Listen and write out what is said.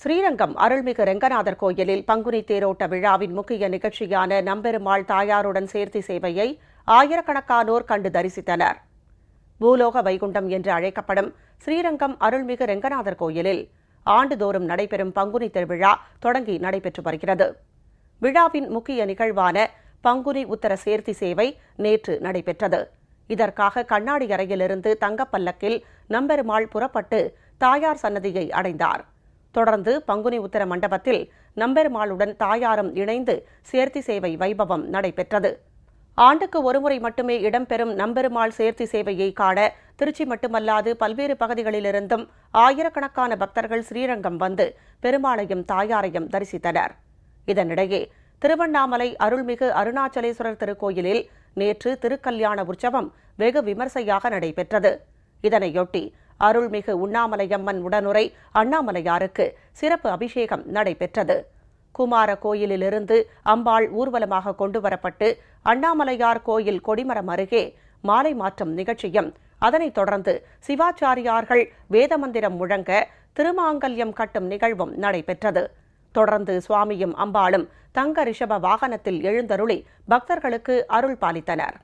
ஸ்ரீரங்கம் அருள்மிகு ரெங்கநாதர் கோயிலில் பங்குனி தேரோட்ட விழாவின் முக்கிய நிகழ்ச்சியான நம்பெருமாள் தாயாருடன் சேர்த்தி சேவையை ஆயிரக்கணக்கானோர் கண்டு தரிசித்தனர். பூலோக வைகுண்டம் என்று அழைக்கப்படும் ஸ்ரீரங்கம் அருள்மிகு ரெங்கநாதர் கோயிலில் ஆண்டுதோறும் நடைபெறும் பங்குனி திருவிழா தொடங்கி நடைபெற்று வருகிறது. விழாவின் முக்கிய நிகழ்வான பங்குனி உத்தர சேர்த்தி சேவை நேற்று நடைபெற்றது. இதற்காக கண்ணாடி அறையிலிருந்து தங்கப்பல்லக்கில் நம்பெருமாள் புறப்பட்டு தாயார் சன்னதியை அடைந்தார். தொடர்ந்து பங்குனி உத்தர மண்டபத்தில் நம்பெருமாளுடன் தாயாரும் இணைந்து சேர்த்தி சேவை வைபவம் நடைபெற்றது. ஆண்டுக்கு ஒருமுறை மட்டுமே இடம்பெறும் நம்பெருமாள் சேர்த்தி சேவையை காண திருச்சி மட்டுமல்லாது பல்வேறு பகுதிகளிலிருந்தும் ஆயிரக்கணக்கான பக்தர்கள் ஸ்ரீரங்கம் வந்து பெருமாளையும் தாயாரையும் தரிசித்தனர். இதனிடையே திருவண்ணாமலை அருள்மிகு அருணாச்சலேஸ்வரர் திருக்கோயிலில் நேற்று திருக்கல்யாண உற்சவம் வெகு விமர்சையாக நடைபெற்றது. இதனையொட்டி அருள்மிகு உண்ணாமலையம்மன் உடனுரை அண்ணாமலையாருக்கு சிறப்பு அபிஷேகம் நடைபெற்றது. குமார கோயிலிலிருந்து அம்பாள் ஊர்வலமாக கொண்டுவரப்பட்டு அண்ணாமலையார் கோயில் கொடிமரம் அருகே மாலை மாற்றும் நிகழ்ச்சியும், அதனைத் தொடர்ந்து சிவாச்சாரியார்கள் வேதமந்திரம் முழங்க திருமாங்கல்யம் கட்டும் நிகழ்வும் நடைபெற்றது. தொடர்ந்து சுவாமியும் அம்பாளும் தங்க ரிஷப வாகனத்தில் எழுந்தருளி பக்தர்களுக்கு அருள் பாலித்தனர்.